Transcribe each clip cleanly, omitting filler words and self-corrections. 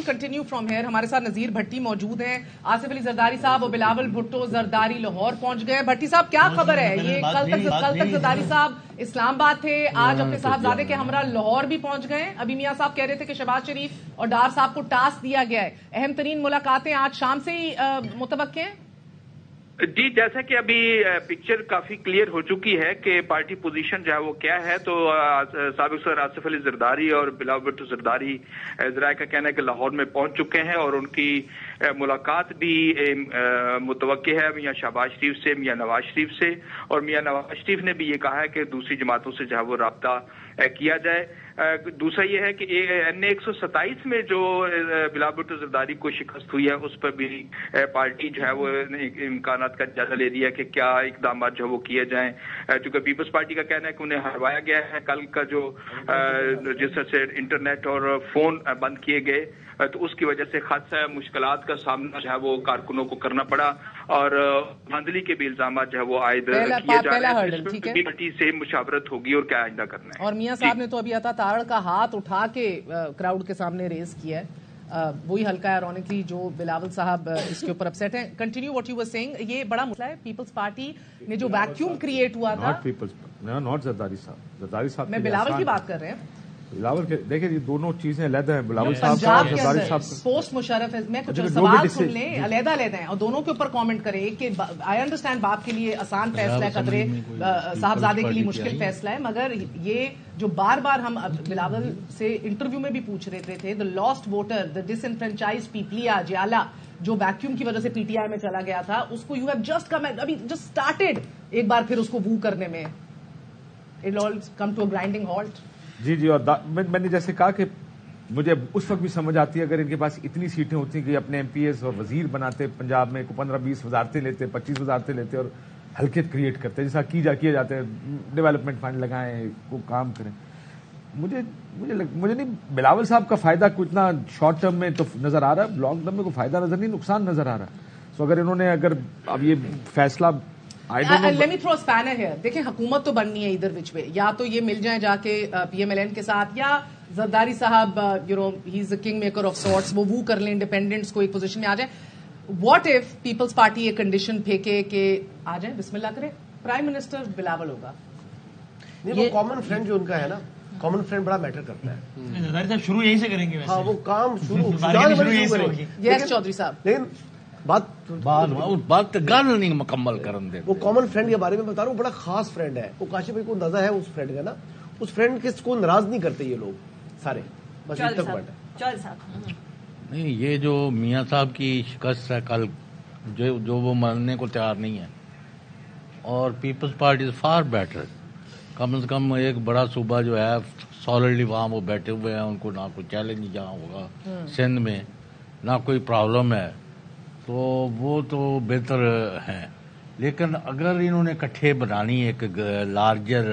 Continue from here. ہمارے ساتھ نذیر بھٹی موجود ہیں, آصف علی زرداری صاحب اور بلاول بھٹو زرداری لاہور پہنچ گئے. بھٹی صاحب کیا خبر ہے؟ یہ کل تک زرداری صاحب اسلام آباد تھے, آج اپنے صاحبزادے کے ہمراہ لاہور بھی پہنچ گئے. ابھی میاں صاحب کہہ رہے تھے کہ شہباز شریف اور ڈار صاحب کو ٹاسک دیا گیا ہے. اہم ترین ملاقاتیں آج شام سے ہی متوقع ہیں. جی, جیسا کہ ابھی پکچر کافی کلیئر ہو چکی ہے کہ پارٹی پوزیشن جو ہے وہ کیا ہے, تو سابق صدر آصف علی زرداری اور بلاول بھٹو زرداری ذرائع کا کہنا ہے کہ لاہور میں پہنچ چکے ہیں اور ان کی ملاقات بھی متوقع ہے میاں شہباز شریف سے, میاں نواز شریف سے. اور میاں نواز شریف نے بھی یہ کہا ہے کہ دوسری جماعتوں سے جو ہے وہ رابطہ کیا جائے. دوسرا یہ ہے کہ این 127 میں جو بلاول بھٹو زرداری کو شکست ہوئی ہے اس پر بھی پارٹی جو ہے وہ امکانات کا جائزہ لے رہی ہے کہ کیا اقدامات جو ہے وہ کیے جائیں. چونکہ پیپلز پارٹی کا کہنا ہے کہ انہیں ہروایا گیا ہے. کل کا جو جس طرح سے انٹرنیٹ اور فون بند کیے گئے تو اس کی وجہ سے خاصا مشکلات کا سامنا جو ہے وہ کارکنوں کو کرنا پڑا اور دھاندلی کے بھی الزامات جو ہے وہ عائد کیے جا رہے ہیں. اس پر پارٹی سے مشاورت ہوگی اور کیا آئندہ کرنا ہے. اور میاں صاحب نے تو ابھی عطا تارڑ کا ہاتھ اٹھا کے کراؤڈ کے سامنے ریز کیا ہے. وہی ہلکا ایرونکلی جو بلاول صاحب اس کے اوپر اپسیٹ ہیں. Continue what you were seeing. یہ بڑا مسئلہ ہے پیپلز پارٹی میں جو ویکیوم کریٹ ہوا تھا. ناٹ زرداری صاحب میں بلاول کی بات کر رہے ہیں. بلاول کے دیکھیں یہ دونوں چیزیں علیحدہ ہیں. بلاول صاحب زرداری صاحب پوسٹ مشرف ہے. میں کچھ سوال سن لیں, علیحدہ علیحدہ ہیں اور دونوں کے اوپر کامنٹ کریں کہ آئی انڈرسٹینڈ باپ کے لیے آسان فیصلہ ہے, قدرے صاحبزادے کے لیے مشکل فیصلہ ہے, مگر یہ جو بار بار ہم بلاول سے انٹرویو میں بھی پوچھ رہے تھے, دا لاسٹ ووٹر, دا ڈس انفرینچائز پیپلیا جیالا جو ویکیوم کی وجہ سے پی ٹی آئی میں چلا گیا تھا, اس کو یو ہیو جسٹ کم, ابھی جسٹ اسٹارٹیڈ ایک بار پھر اس کو وو کرنے میں. It all come to a grinding halt. جی اور میں نے جیسے کہا کہ مجھے اس وقت بھی سمجھ آتی ہے اگر ان کے پاس اتنی سیٹیں ہوتی کہ اپنے ایم پی ایز اور وزیر بناتے پنجاب میں, 15-20 وزارتیں لیتے, 25 وزارتیں لیتے اور حلقیت کریٹ کرتے جیسا کیے جاتے ہیں, ڈیولپمنٹ فنڈ لگائیں, وہ کام کریں. مجھے نہیں, بلاول صاحب کا فائدہ کچھ نہ شارٹ ٹرم میں تو نظر آ رہا ہے, لانگ ٹرم میں کوئی فائدہ نظر نہیں, نقصان نظر آ رہا ہے. سو اگر انہوں نے اب یہ فیصلہ Let me throw a spanner here. دیکھیں حکومت تو بننی ہے ادھر وچ میں, یا تو یہ مل جائیں جا کے پی ایم ایل این کے ساتھ, یا زرداری صاحب ہی is a king maker of sorts, وہ کر لیں انڈیپینڈنٹس کو ایک پوزیشن میں آ جائیں. واٹ ایف پیپلز پارٹی ایک کنڈیشن پھینکے کہ آ جائیں, بسم اللہ کرے, پرائم منسٹر بلاول ہوگا. نہیں, وہ کامن فرینڈ جو ان کا ہے نا, کامن فرینڈ بڑا میٹر کرتا ہے. زرداری صاحب شروع یہیں سے کریں گے. ہاں, وہ کام شروع کریں گے. یس چودھری صاحب, لیکن بات گل نہیں مکمل کرن دے. وہ کامن فرینڈ کے بارے میں بتا رہا ہوں, بڑا خاص فرینڈ ہے وہ. کاشف بھائی کو اندازہ ہے اس فرینڈ کا نا, اس فرینڈ کو ناراض نہیں کرتے یہ لوگ سارے, بس اس تک بات ہے. نہیں, یہ جو میاں صاحب کی شکست ہے کل, جو وہ ماننے کو تیار نہیں ہے, اور Peoples Party is far better. کم از کم ایک بڑا صوبہ جو ہے سالڈلی وہاں وہ بیٹھے ہوئے ہیں, ان کو نہ کوئی چیلنج جہاں ہوگا سندھ میں, نہ کوئی پرابلم ہے, تو وہ تو بہتر ہیں. لیکن اگر انہوں نے کٹھے بنانی ایک لارجر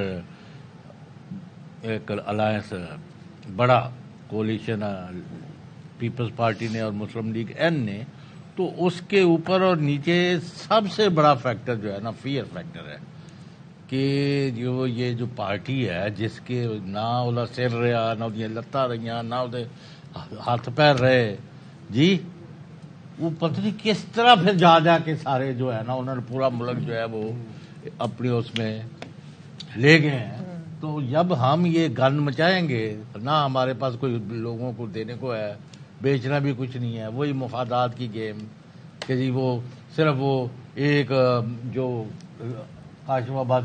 ایک الائنس, بڑا کولیشن پیپلز پارٹی نے اور مسلم لیگ این نے, تو اس کے اوپر اور نیچے سب سے بڑا فیکٹر جو ہے نا فیئر فیکٹر ہے کہ یہ جو پارٹی ہے جس کے نہ اولا سر رہا, نہ وہ لتاں رہی, نہ وہ ہاتھ پیر رہے, جی وہ پتہ نہیں کس طرح پھر جا کے سارے جو ہے نا انہوں نے پورا ملک جو ہے وہ اپنے اس میں لے گئے ہیں. تو جب ہم یہ گن مچائیں گے, نہ ہمارے پاس کوئی لوگوں کو دینے کو ہے, بیچنا بھی کچھ نہیں ہے, وہی مفادات کی گیم کہ جی وہ صرف وہ ایک جو کاشف آباد